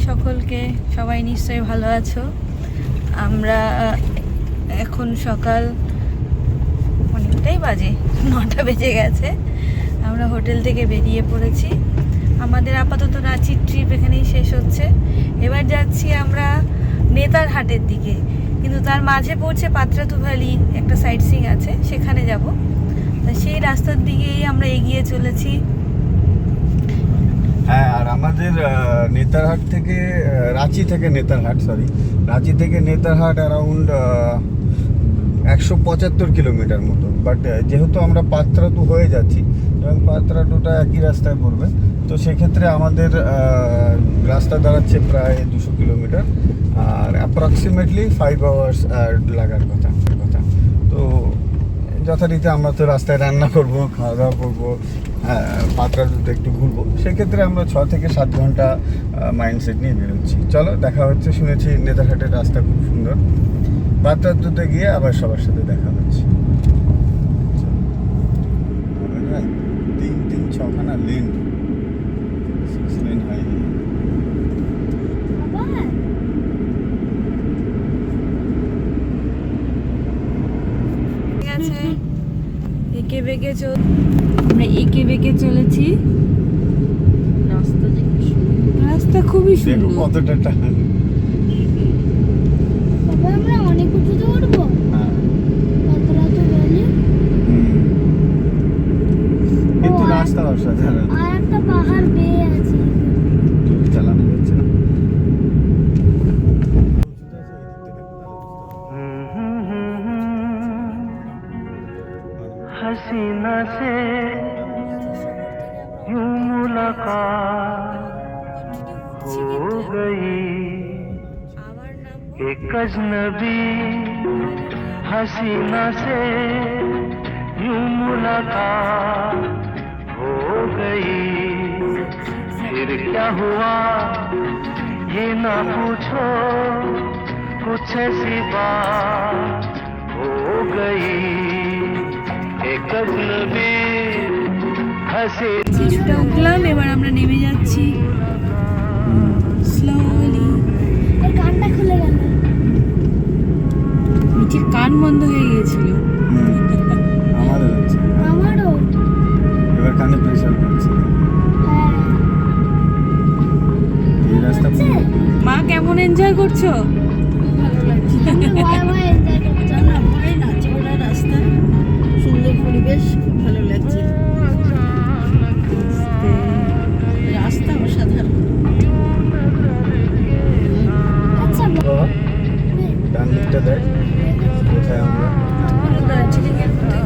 সকলকে, সবাই নিশ্চয়ই ভালো আছো। আমরা এখন সকাল অনেকটাই বাজে, 9টা বেজে গেছে। আমরা হোটেল থেকে বেরিয়ে পড়েছি। আমাদের আপাতত রাঁচির ট্রিপ এখানেই শেষ হচ্ছে। এবার যাচ্ছি আমরা নেতারহাটের দিকে, কিন্তু তার মাঝে পড়ছে পাত্রাতু ভ্যালি, একটা সাইট সিইং আছে, সেখানে যাব। তা সেই রাস্তার দিকেই আমরা এগিয়ে চলেছি। হ্যাঁ, আর আমাদের নেতারহাট থেকে রাঁচি থেকে নেতারহাট অ্যারাউন্ড 175 কিলোমিটার মতো। বাট যেহেতু আমরা পাত্রাতু হয়ে যাচ্ছি এবং পাত্রাতুটা একই রাস্তায় পড়বে, তো সেক্ষেত্রে আমাদের রাস্তা দাঁড়াচ্ছে প্রায় 200 কিলোমিটার আর অ্যাপ্রক্সিমেটলি 5 আওয়ার্স লাগার কথা। তো যথারীতি আমরা তো রাস্তায় রান্না করব, খাওয়া দাওয়া করবো, পাত্রাতুতে একটু ঘুরবো, সেক্ষেত্রে আমরা 6 থেকে 7 ঘন্টা মাইন্ডসেট নিয়ে বেরোচ্ছি। চলো, দেখা হচ্ছে। শুনেছি নেতারহাটের রাস্তা খুব সুন্দর। পাত্রাতুতে গিয়ে আবার সবার সাথে দেখা হচ্ছে। 3-6খানা লেন, 6 লেন হাইওয়ে। আমরা একে বেঁকে চলেছি। রাস্তা খুবই সুন্দর। কতটা টান! আমরা অনেক উঁচুতে উঠবো। পাত্রাতু ভ্যালি। কিন্তু রাস্তা অসাধারণ। আর একটা পাহাড় বেয়ে আছে। চালানো যাচ্ছে না। हसीना से यूं मुलाकात हो गई, एक अजनबी हसीना से यूं मुलाकात हो गई। फिर क्या हुआ ये ना पूछो, कुछ ऐसी बात हो गई, एक अजनबी हंसी। কিছুটা উঠলাম, এবার আমরা নেমে যাচ্ছি স্লোলি। এর কানটা খুলে গেল। নিচের কান বন্ধ হয়ে গিয়েছিল। আমারও হচ্ছে। আমারও। এবার কানে প্রেশার পড়ছে। হ্যাঁ। এই রাস্তা মা, কেমন এনজয় করছো? ভালো লাগছে। আমি ভয়ে ভয়ে এনজয় করছি। না, ভয় না, চওড়া রাস্তা, সুন্দর পরিবেশ, খুব ভালো লাগছে। রাস্তা অসাধারণ। আচ্ছা ডান দিকটা দেখ, কোথায় আমরা। দার্জিলিং এর মধ্যে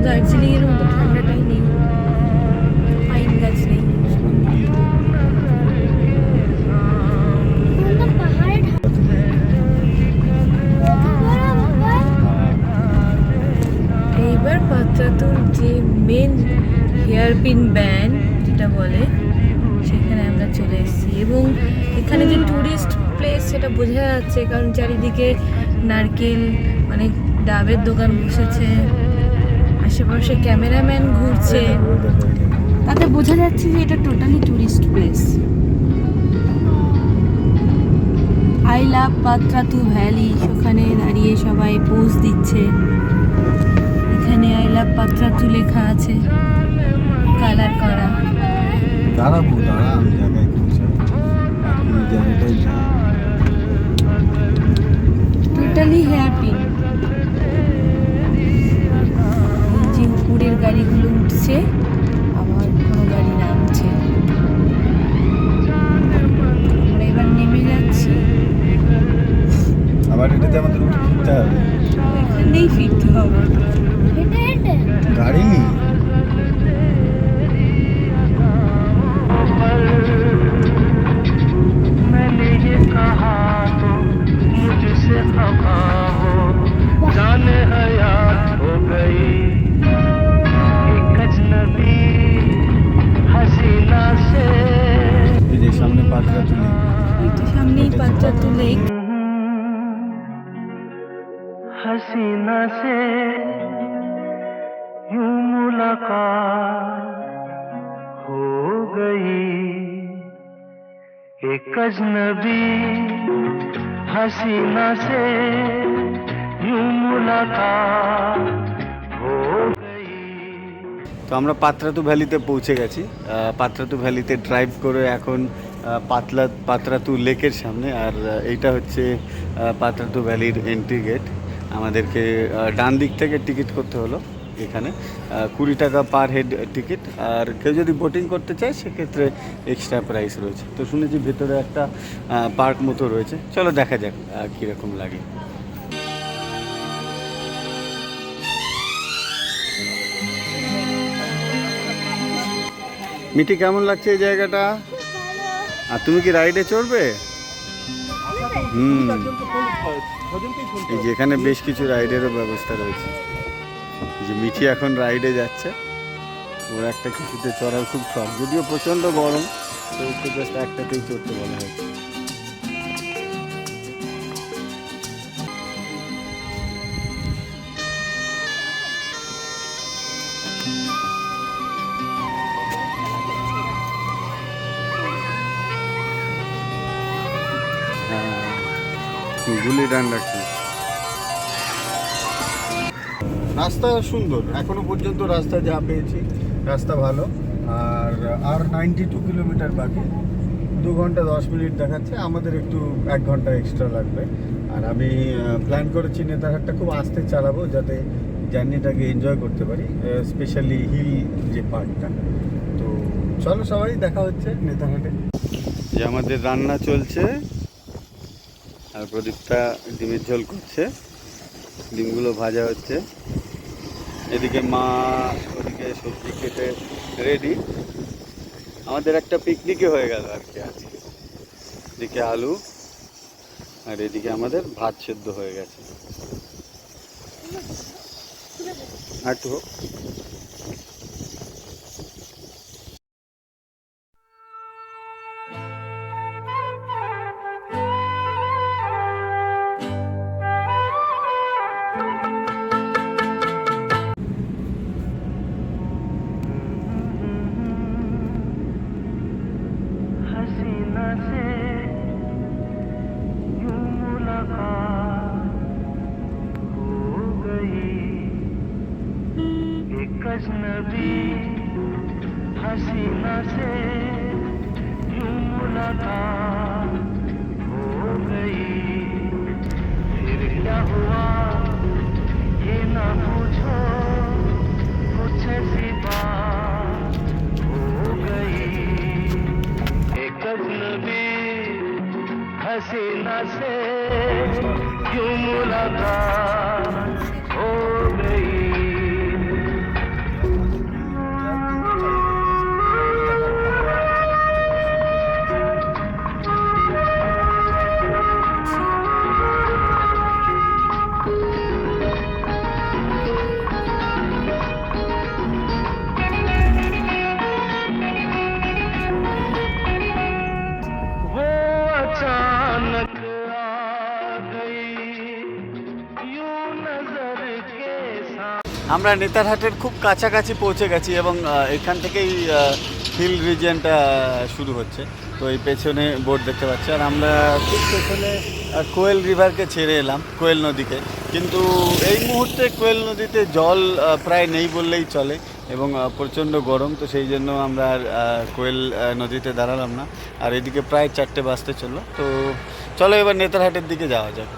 দার্জিলিং এর মতো ঠান্ডাটাই নেই, পাইন গাছ নেই। আমরা পাহাড়ে এইবার পাত্রাতুর যে মেন হেয়ারপিন ব্যান্ড যেটা বলে, সেখানে আমরা চলে এসেছি। এবং এখানে যে টুরিস্ট প্লেস সেটা বোঝা যাচ্ছে, কারণ চারিদিকে নারকেল, মানে ডাবের দোকান বসেছে, আশেপাশে ক্যামেরাম্যান ঘুরছে, তাতে বোঝা যাচ্ছে যে এটা totally tourist place. I love Patratu valley, সেখানে দাঁড়িয়ে সবাই পোজ দিচ্ছে। এখানে আই লাভ পাত্রাতু লেখা আছে, কালার করা। দাঁড়াবো, আমি জায়গায় পৌঁছাই, ওই জায়গাটাই যাই। Totally hairpin. এই যে উপরের গাড়িগুলো উঠছে, আবার কোনো গাড়ি নামছে। আমরা এবার নেমে যাচ্ছি। আবার এটাতে আমাদের উঠে ফিরতে হবে, এখানেই ফিরতে হবে। হেঁটে হেঁটে গাড়ি নিয়ে। मैंने ये कहा तो मुझसे खफा हो, जाने हयात हो गई, एक अजनबी हसीना से। এই যে সামনে পাত্রাতু লেক, এটা সামনেই পাত্রাতু লেক। हसीना से यूं मुला मुलाकात हो गई, एक अजनबी हसीना से यूं मुलाकात हो गई। তো আমরা পাত্রাতু ভ্যালিতে পৌঁছে গেছি। পাত্রাতু ভ্যালিতে ড্রাইভ করে এখন পাত্রাতু লেকের সামনে। আর এইটা হচ্ছে পাত্রাতু ভ্যালির এন্ট্রি গেট। আমাদেরকে ডান দিক থেকে টিকিট করতে হলো এখানে 20 টাকা পার হেড টিকিট। আর কেউ যদি বোটিং করতে চায় সেক্ষেত্রে এক্সট্রা প্রাইস রয়েছে। তো শুনেছি ভেতরে একটা পার্ক মতো রয়েছে, চলো দেখা যাক কীরকম লাগে। মিটি, কেমন লাগছে এই জায়গাটা? আর তুমি কি রাইডে চড়বে? এই যে এখানে বেশ কিছু রাইডেরও ব্যবস্থা রয়েছে। এই যে মিঠি এখন রাইডে যাচ্ছে, ওর একটা কিছুতে চড়ার খুব শখ, যদিও প্রচণ্ড গরম, তো ওকে জাস্ট একটাতেই চড়তে বলা হয়েছে। গুলি ডান্ডা কি রাস্তা সুন্দর, এখনো পর্যন্ত রাস্তা যা পেয়েছি রাস্তা ভালো। আর 92 কিলোমিটার বাকি, 2 ঘন্টা 10 মিনিট দেখাচ্ছে, আমাদের একটু 1 ঘন্টা এক্সট্রা লাগবে। আর আমি প্ল্যান করেছি নেতারহাটটা খুব আস্তে চালাবো যাতে জার্নিটাকে এনজয় করতে পারি, স্পেশালি হিল যে পার্টটা। তো চলো সবাই, দেখা হচ্ছে নেতারহাটে। যে আমাদের রান্না চলছে, আর প্রদীপটা ডিমের ঝোল করছে, ডিমগুলো ভাজা হচ্ছে। এদিকে মা ওদিকে সবজি কেটে রেডি। আমাদের একটা পিকনিকে হয়ে গেল আর কি আজকে। এদিকে আলু আর এদিকে আমাদের ভাত সেদ্ধ হয়ে গেছে। আর একটু হোক। हसीना से यूं मुलाकात हो गई, एक अजनबी हसीना से यूं मुलाकात हो गई। फिर क्या हुआ ये ना पूछो, कुछ ऐसी बात हो गई, एक अजनबी हसीना से यूं मुलाकात हो गई। वो अचानक आ गई यूं नजर के सामने। আমরা নেতারহাটের খুব কাছাকাছি পৌঁছে গেছি এবং এখান থেকেই হিল রিজিয়নটা শুরু হচ্ছে। তো এই পেছনে বোর্ড দেখতে পাচ্ছি, আর আমরা ঠিক পেছনে কোয়েল রিভারকে ছেড়ে এলাম, কোয়েল নদীকে। কিন্তু এই মুহূর্তে কোয়েল নদীতে জল প্রায় নেই বললেই চলে এবং প্রচণ্ড গরম, তো সেই জন্য আমরা আর কোয়েল নদীতে দাঁড়ালাম না। আর এদিকে প্রায় 4টে বাজতে চললো। তো চলো এবার নেতারহাটের দিকে যাওয়া যাক।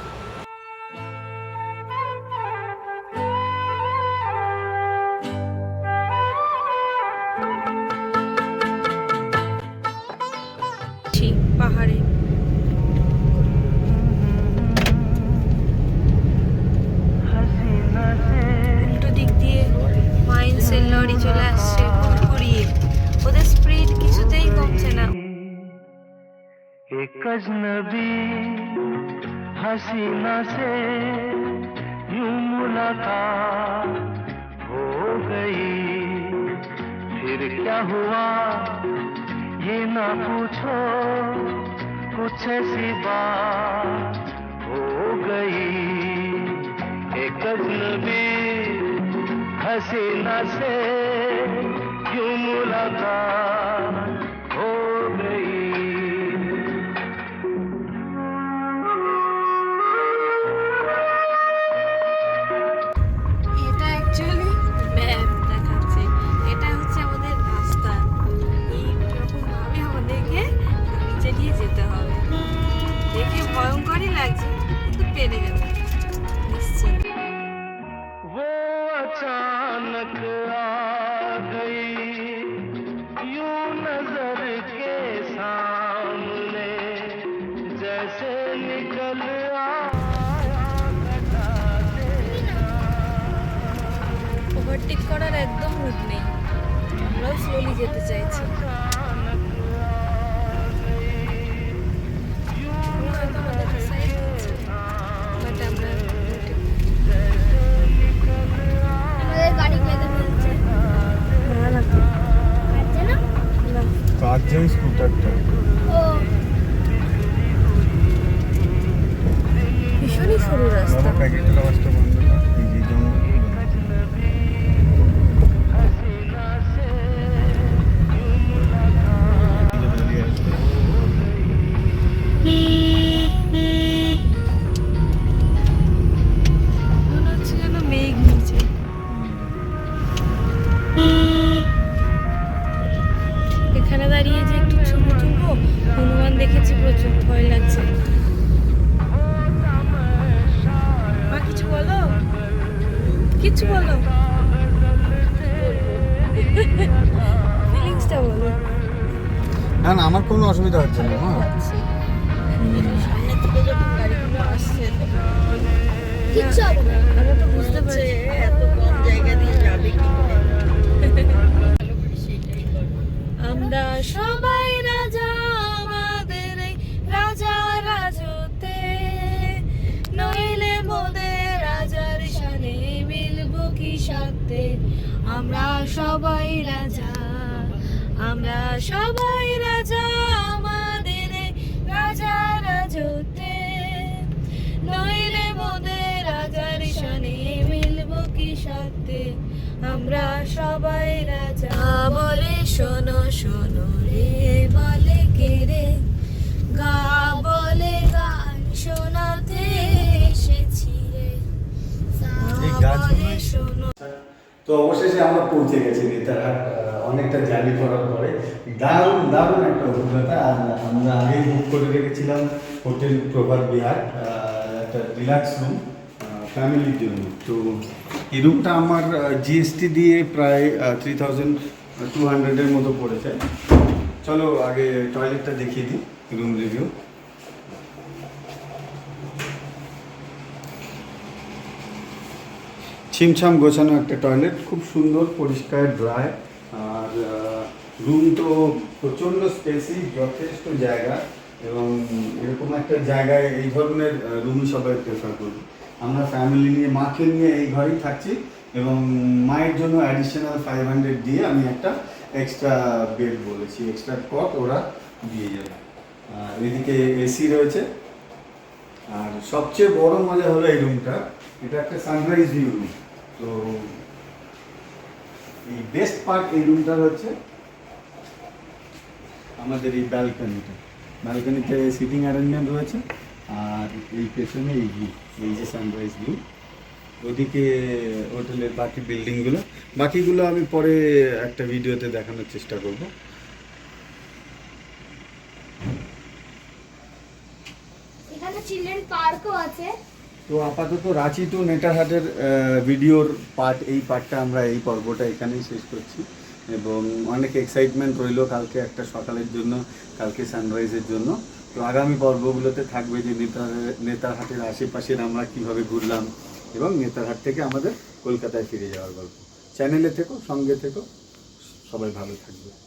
পাহাড়ে हसीना से উল্টো দিক দিয়ে মাইন্সের লরি চলে আসছে ঘুরিয়ে, ওদের স্পিড কিছুতেই কমছে না। एक अजनबी हसीना से यूं मुलाकात हो गई, फिर क्या हुआ ये ना पूछो, कुछ ऐसी बात हो गई, एक अजनबी हसीना से यूं मुलाकात हो गई। এটা অ্যাকচুয়ালি ম্যাপ দেখাচ্ছে, এটা হচ্ছে আমাদের রাস্তা। এইরকম ভাবে আমাদেরকে নিচে দিয়ে যেতে হবে। দেখে ভয়ঙ্করই লাগছে কিন্তু পেরে যাবো নিশ্চিত। वो अचानक आ गई यूं नजर के सामने, जैसे निकल आया घटा से। ওভারটেক করার একদম মুড নেই, আমরাও স্লোলি যেতে চাইছি। ওরা হয়তো আমাদেরকে সাইড দিচ্ছে, বাট আমরা overtake আমাদের গাড়ি বেঁধে ফেলছে। না না পারছে না? না। কার যে স্কুটারটা ও ভীষণই সরু রাস্তা। বাবা প্যাকেটের আওয়াজটা বন্ধ কর। এই যে জঙ্গল বেরিয়ে আসবে। মনে হচ্ছে যেন মেঘ নিচে। এখানে দাঁড়িয়ে যে একটু ছবি তুলবো, হনুমান দেখেছি, প্রচুর ভয় লাগছে। মা কিছু বলো, কিছু বলো, ফিলিংসটা বলো। না না আমার কোনো অসুবিধা হচ্ছে না মা। সামনে থেকে যখন গাড়িগুলো আসছে কিচ্ছু হবে না। আমরা তো বুঝতে পারছি এত কম জায়গা দিয়ে যাবে কি করে, ভালো করে সেটাই করবো। আমরা সবাই রাজা আমাদের এই রাজা রাজতে, নইলে মোদের রাজার সানে মিলবো কি সাথে। আমরা সবাই রাজা, আমরা সবাই রাজা আমাদের এই রাজা রাজতে, নইলে মোদের রাজার সানে মিলবো কি সাথে। আমরা সবাই রাজা। বলে শোনো শোনো রে, বলে কে রে, গা বলে গান শোনাতে এসেছি রে। এই গাছগুলো- বলে শোনো। তো অবশেষে আমরা পৌঁছে গেছি নেতারহাট। অনেকটা জার্নি করার পরে দারুণ দারুণ একটা অভিজ্ঞতা। আর আমরা আগেই বুক করে রেখেছিলাম হোটেল প্রভাত বিহার, একটা রিল্যাক্স রুম ফ্যামিলির জন্য। তো এই রুমটা আমার জিএসটি দিয়ে প্রায় 3200 মতো পড়েছে। চলো আগে টয়লেটটা দেখিয়ে দিই, রুম রিভিউ। ছিমছাম গোছানো একটা টয়লেট, খুব সুন্দর পরিষ্কার ড্রাই। আর রুম তো প্রচণ্ড স্পেসি, যথেষ্ট জায়গা। এবং এরকম একটা জায়গায় এই ধরনের রুমই সবাই প্রেফার করি। আমরা ফ্যামিলি নিয়ে, মাকে নিয়ে এই ঘরেই থাকছি। এবং মায়ের জন্য অ্যাডিশনাল 500 দিয়ে আমি একটা এক্সট্রা বেড বলেছি, এক্সট্রা কট ওরা দিয়ে যাবে। আর এদিকে এসি রয়েছে। আর সবচেয়ে বড় মজা হলো এই রুমটা, এটা একটা সানরাইজ ভিউ রুম। তো এই বেস্ট পার্ট এই রুমটার হচ্ছে আমাদের এই ব্যালকনিটা। ব্যালকনিতে সিটিং অ্যারেঞ্জমেন্ট রয়েছে। আর এই পেছনে এই ভিউ, এই যে সানরাইজ ভিউ। ওদিকে হোটেলের বাকি বিল্ডিংগুলো, বাকিগুলো আমি পরে একটা ভিডিওতে দেখানোর চেষ্টা করব। এখানে চিলড্রেন পার্কও আছে। তো আপাতত রাঁচি টু নেতারহাটের ভিডিওর এই পার্টটা আমরা এই পর্বটা এখানেই শেষ করছি। এবং অনেক এক্সাইটমেন্ট রইলো কালকে একটা সকালের জন্য, কালকে সানরাইজের জন্য। তো আগামী পর্বগুলোতে থাকবে যে নেতারহাটের আশেপাশের আমরা কিভাবে ঘুরলাম এবং নেতারহাট থেকে আমাদের কলকাতায় ফিরে যাওয়ার গল্প। চ্যানেলে থেকো, সঙ্গে থেকো, সবাই ভালো থাকবে।